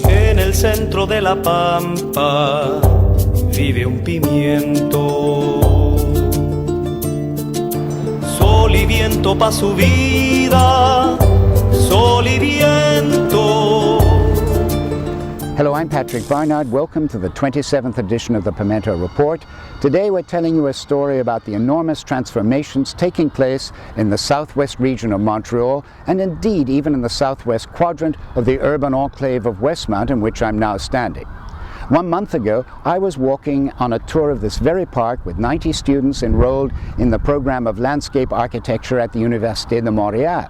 En el centro de la pampa vive un pimiento. Sol y viento pa' su vida, sol y viento. Hello, I'm Patrick Barnard. Welcome to the 27th edition of the Pimento Report. Today we're telling you a story about the enormous transformations taking place in the southwest region of Montreal, and indeed even in the southwest quadrant of the urban enclave of Westmount, in which I'm now standing. 1 month ago, I was walking on a tour of this very park with 90 students enrolled in the program of landscape architecture at the Université de Montreal.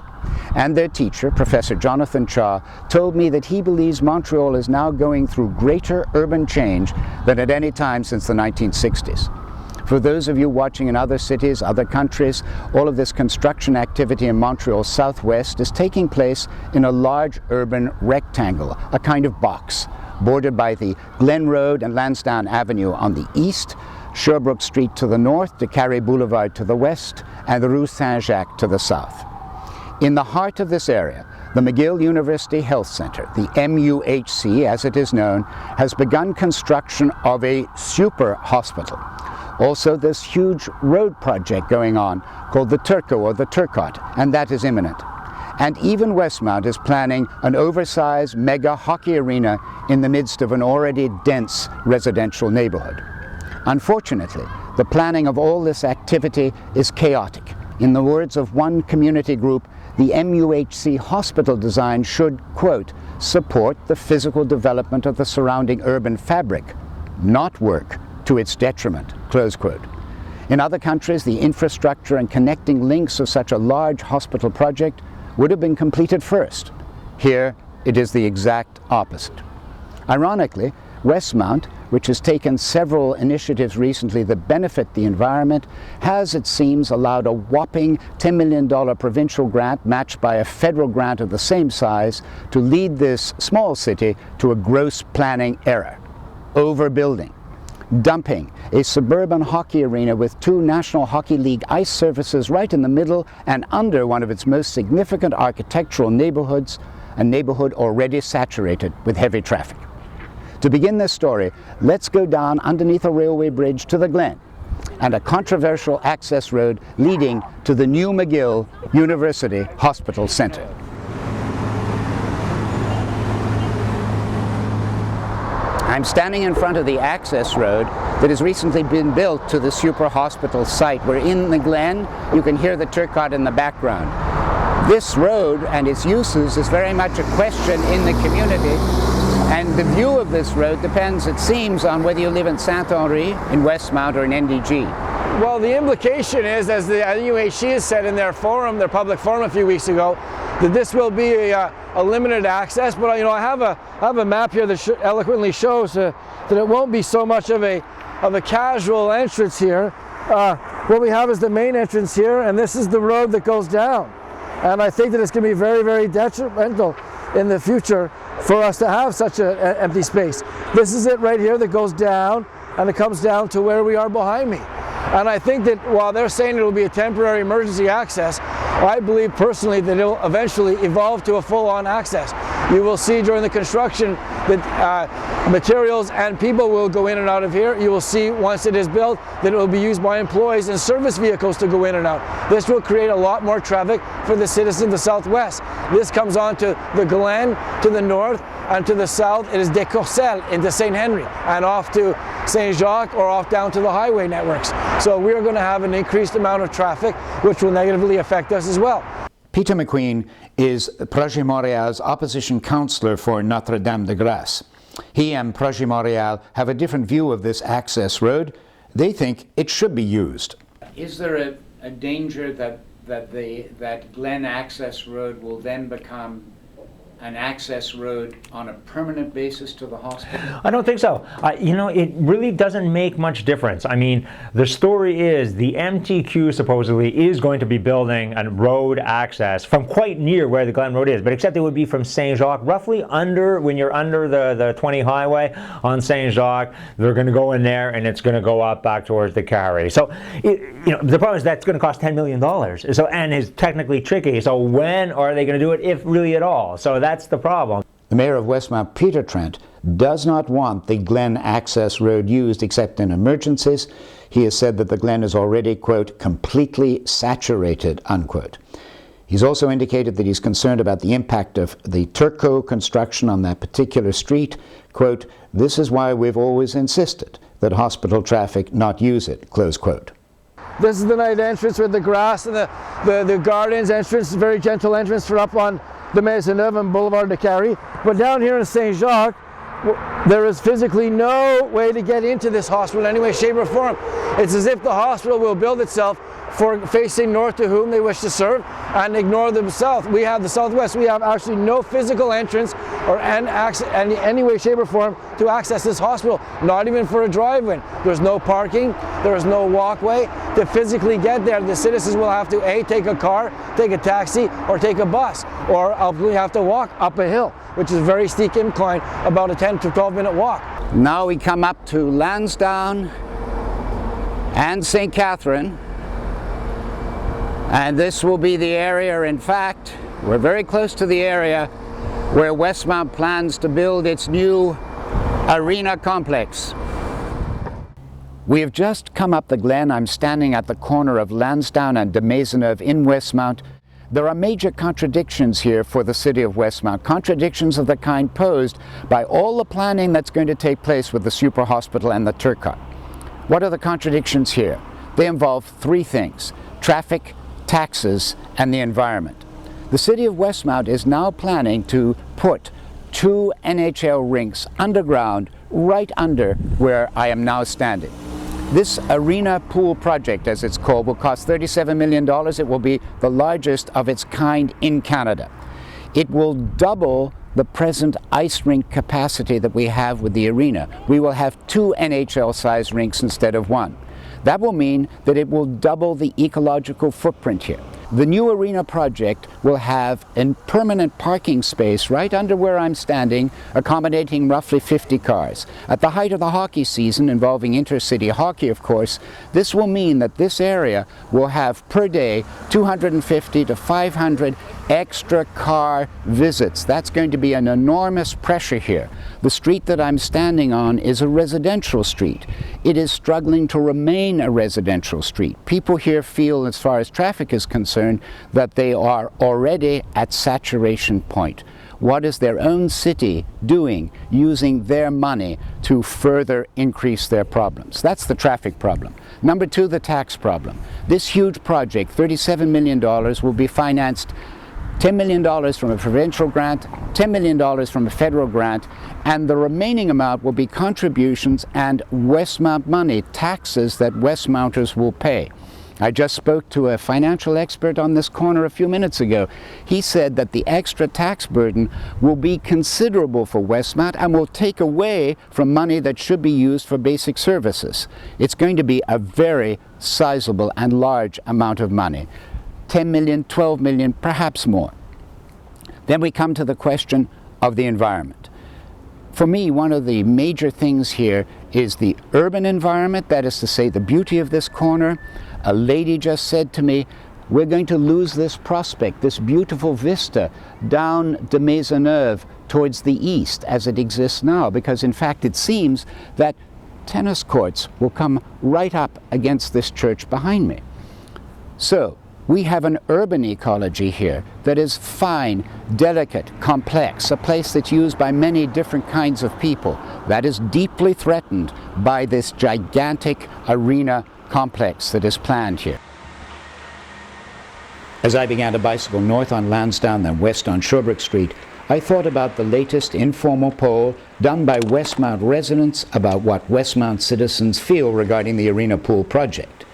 And their teacher, Professor Jonathan Cha, told me that he believes Montreal is now going through greater urban change than at any time since the 1960s. For those of you watching in other cities, other countries, all of this construction activity in Montreal's southwest is taking place in a large urban rectangle, a kind of box, bordered by the Glen Road and Lansdowne Avenue on the east, Sherbrooke Street to the north, de Carré Boulevard to the west, and the Rue Saint-Jacques to the south. In the heart of this area, the McGill University Health Center, the MUHC as it is known, has begun construction of a super hospital. Also, this huge road project going on called the Turco or the Turcotte, and that is imminent. And even Westmount is planning an oversized mega hockey arena in the midst of an already dense residential neighborhood. Unfortunately, the planning of all this activity is chaotic. In the words of one community group, the MUHC hospital design should, quote, support the physical development of the surrounding urban fabric, not work to its detriment, close quote. In other countries, the infrastructure and connecting links of such a large hospital project would have been completed first. Here, it is the exact opposite. Ironically, Westmount, which has taken several initiatives recently that benefit the environment, has, it seems, allowed a whopping $10 million provincial grant matched by a federal grant of the same size to lead this small city to a gross planning error. Overbuilding, dumping a suburban hockey arena with 2 National Hockey League ice surfaces right in the middle and under one of its most significant architectural neighborhoods, a neighborhood already saturated with heavy traffic. To begin this story, let's go down underneath a railway bridge to the Glen and a controversial access road leading to the new McGill University Hospital Center. I'm standing in front of the access road that has recently been built to the super hospital site. We're in the Glen. You can hear the Turcotte in the background. This road and its uses is very much a question in the community. And the view of this road depends, it seems, on whether you live in Saint-Henri, in Westmount, or in NDG. Well, the implication is, as the MUHC has said in their forum, their public forum a few weeks ago, that this will be a limited access. But I have a map here that eloquently shows that it won't be so much of a casual entrance here. What we have is the main entrance here, and this is the road that goes down. And I think that it's going to be very, very detrimental in the future for us to have such an empty space. This is it right here that goes down, and it comes down to where we are behind me. And I think that while they're saying it will be a temporary emergency access, I believe personally that it will eventually evolve to a full-on access. You will see during the construction that materials and people will go in and out of here. You will see once it is built that it will be used by employees and service vehicles to go in and out. This will create a lot more traffic for the citizens of the southwest. This comes on to the Glen to the north, and to the south it is de Courcelles into St. Henri and off to Saint-Jacques or off down to the highway networks. So we are going to have an increased amount of traffic which will negatively affect us as well. Peter McQueen is Projet Montréal's opposition councillor for Notre-Dame-de-Grâce. He and Projet Montréal have a different view of this access road. They think it should be used. Is there a danger that Glen access road will then become an access road on a permanent basis to the hospital? I don't think so. It really doesn't make much difference. I mean, the story is the MTQ supposedly is going to be building a road access from quite near where the Glen Road is, but except it would be from Saint-Jacques, roughly when you're under the 20 highway on Saint-Jacques. They're going to go in there and it's going to go up back towards the Carré. So, the problem is that's going to cost $10 million. So, and is technically tricky. So when are they going to do it, if really at all? So that that's the problem. The mayor of Westmount, Peter Trent, does not want the Glen access road used except in emergencies. He has said that the Glen is already, quote, completely saturated, unquote. He's also indicated that he's concerned about the impact of the Turco construction on that particular street. Quote, this is why we've always insisted that hospital traffic not use it, close quote. This is the night entrance with the grass and the gardens entrance, very gentle entrance for up on the Maisonneuve and Boulevard de Carry. But down here in Saint Jacques, there is physically no way to get into this hospital in any way, shape or form. It's as if the hospital will build itself for facing north to whom they wish to serve and ignore the south. We have the southwest, we have actually no physical entrance or any way, shape or form to access this hospital, not even for a drive-in. There's no parking, there's no walkway. To physically get there, the citizens will have to A, take a car, take a taxi, or take a bus, or ultimately have to walk up a hill, which is a very steep incline, about a 10 to 12 minute walk. Now we come up to Lansdowne and St. Catherine. And this will be the area, in fact, we're very close to the area where Westmount plans to build its new arena complex. We have just come up the Glen. I'm standing at the corner of Lansdowne and de Maisonneuve in Westmount. There are major contradictions here for the city of Westmount, contradictions of the kind posed by all the planning that's going to take place with the super hospital and the Turcotte. What are the contradictions here? They involve three things: traffic, taxes, and the environment. The city of Westmount is now planning to put 2 NHL rinks underground, right under where I am now standing. This arena pool project, as it's called, will cost $37 million. It will be the largest of its kind in Canada. It will double the present ice rink capacity that we have with the arena. We will have 2 NHL-sized rinks instead of 1. That will mean that it will double the ecological footprint here. The new arena project will have a permanent parking space right under where I'm standing, accommodating roughly 50 cars. At the height of the hockey season, involving intercity hockey, of course, this will mean that this area will have per day 250 to 500 extra car visits. That's going to be an enormous pressure here. The street that I'm standing on is a residential street. It is struggling to remain a residential street. People here feel, as far as traffic is concerned, that they are already at saturation point. What is their own city doing, using their money to further increase their problems? That's the traffic problem. Number 2, the tax problem. This huge project, $37 million, will be financed $10 million from a provincial grant, $10 million from a federal grant, and the remaining amount will be contributions and Westmount money, taxes that Westmounters will pay. I just spoke to a financial expert on this corner a few minutes ago. He said that the extra tax burden will be considerable for Westmount and will take away from money that should be used for basic services. It's going to be a very sizable and large amount of money. 10 million, 12 million, perhaps more. Then we come to the question of the environment. For me, one of the major things here is the urban environment, that is to say, the beauty of this corner. A lady just said to me, we're going to lose this prospect, this beautiful vista down de Maisonneuve towards the east as it exists now, because in fact it seems that tennis courts will come right up against this church behind me. So, we have an urban ecology here that is fine, delicate, complex, a place that's used by many different kinds of people, that is deeply threatened by this gigantic arena complex that is planned here. As I began to bicycle north on Lansdowne and west on Sherbrooke Street, I thought about the latest informal poll done by Westmount residents about what Westmount citizens feel regarding the arena pool project.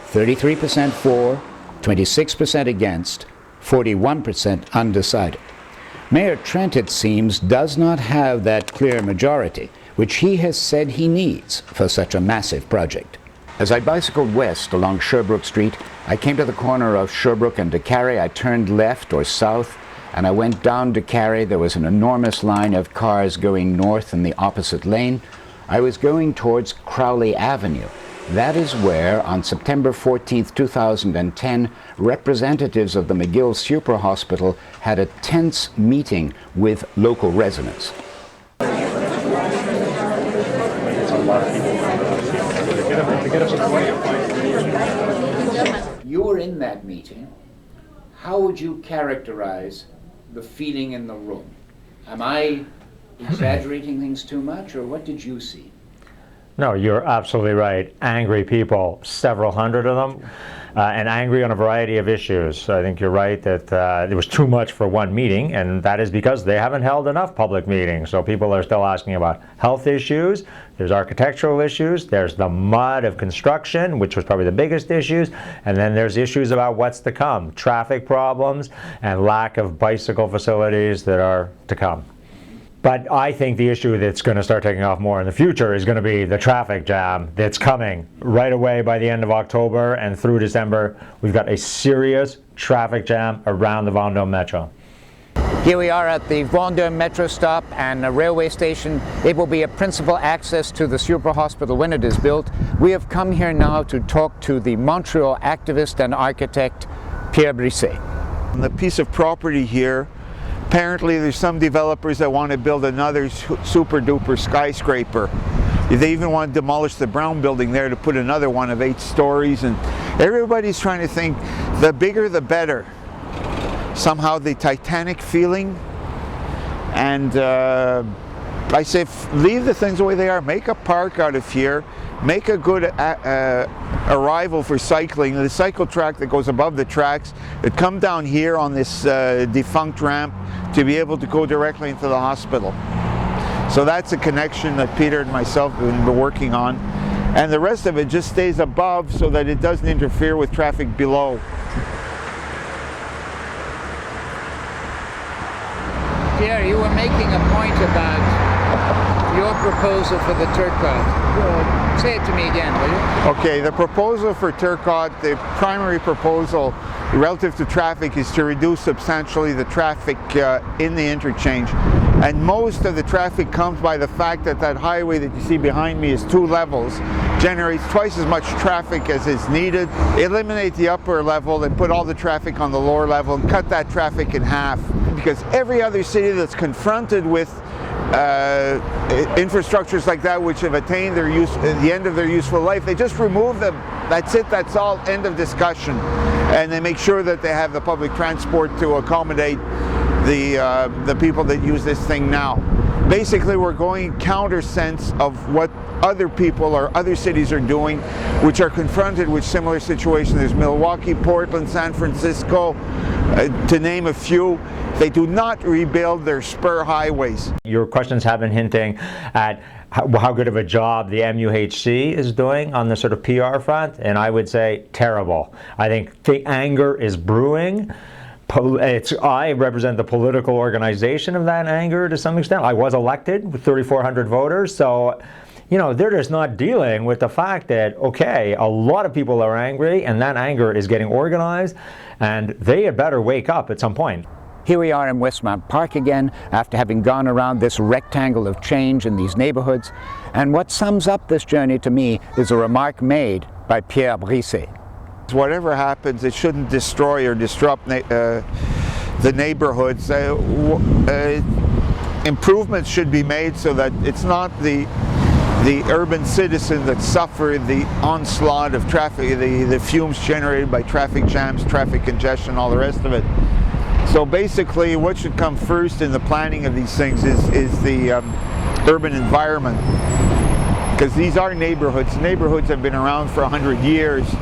33% for, 26% against, 41% undecided. Mayor Trent, it seems, does not have that clear majority, which he has said he needs for such a massive project. As I bicycled west along Sherbrooke Street, I came to the corner of Sherbrooke and de Carry. I turned left or south, and I went down de Carry. There was an enormous line of cars going north in the opposite lane. I was going towards Crowley Avenue. That is where, on September 14, 2010, representatives of the McGill Super Hospital had a tense meeting with local residents. You were in that meeting. How would you characterize the feeling in the room? Am I exaggerating things too much, or what did you see? No, you're absolutely right. Angry people, several hundred of them, and angry on a variety of issues. I think you're right that it was too much for one meeting, and that is because they haven't held enough public meetings. So people are still asking about health issues, there's architectural issues, there's the mud of construction, which was probably the biggest issues, and then there's issues about what's to come, traffic problems, and lack of bicycle facilities that are to come. But I think the issue that's going to start taking off more in the future is going to be the traffic jam that's coming right away by the end of October and through December. We've got a serious traffic jam around the Vendôme Metro. Here we are at the Vendôme Metro stop and a railway station. It will be a principal access to the Super Hospital when it is built. We have come here now to talk to the Montreal activist and architect Pierre Brisset. On the piece of property here, apparently there's some developers that want to build another super duper skyscraper. They even want to demolish the Brown building there to put another one of 8 stories, and everybody's trying to think the bigger the better. Somehow the Titanic feeling, and I say leave the things the way they are, make a park out of here, make a good arrival for cycling, the cycle track that goes above the tracks that come down here on this defunct ramp to be able to go directly into the hospital. So that's a connection that Peter and myself have been working on, and the rest of it just stays above so that it doesn't interfere with traffic below. Pierre, you were making a point about your proposal for the Turcotte. Say it to me again, will you? Okay, the proposal for Turcotte, the primary proposal relative to traffic is to reduce substantially the traffic in the interchange. And most of the traffic comes by the fact that that highway that you see behind me is 2 levels, generates twice as much traffic as is needed. Eliminate the upper level and put all the traffic on the lower level and cut that traffic in half. Because every other city that's confronted with infrastructures like that which have attained their the end of their useful life, they just remove them. That's it, that's all, end of discussion. And they make sure that they have the public transport to accommodate the people that use this thing now. Basically, we're going counter-sense of what other people or other cities are doing, which are confronted with similar situations. There's Milwaukee, Portland, San Francisco, to name a few. They do not rebuild their spur highways. Your questions have been hinting at how good of a job the MUHC is doing on the sort of PR front, and I would say terrible. I think the anger is brewing. I represent the political organization of that anger to some extent. I was elected with 3,400 voters, so they're just not dealing with the fact that, okay, a lot of people are angry, and that anger is getting organized, and they had better wake up at some point. Here we are in Westmount Park again, after having gone around this rectangle of change in these neighborhoods. And what sums up this journey to me is a remark made by Pierre Brisset. Whatever happens, it shouldn't destroy or disrupt the neighborhoods. Improvements should be made so that it's not the urban citizen that suffer the onslaught of traffic, the fumes generated by traffic jams, traffic congestion, all the rest of it. So basically, what should come first in the planning of these things is the urban environment, because these are neighborhoods. Neighborhoods have been around for 100 years.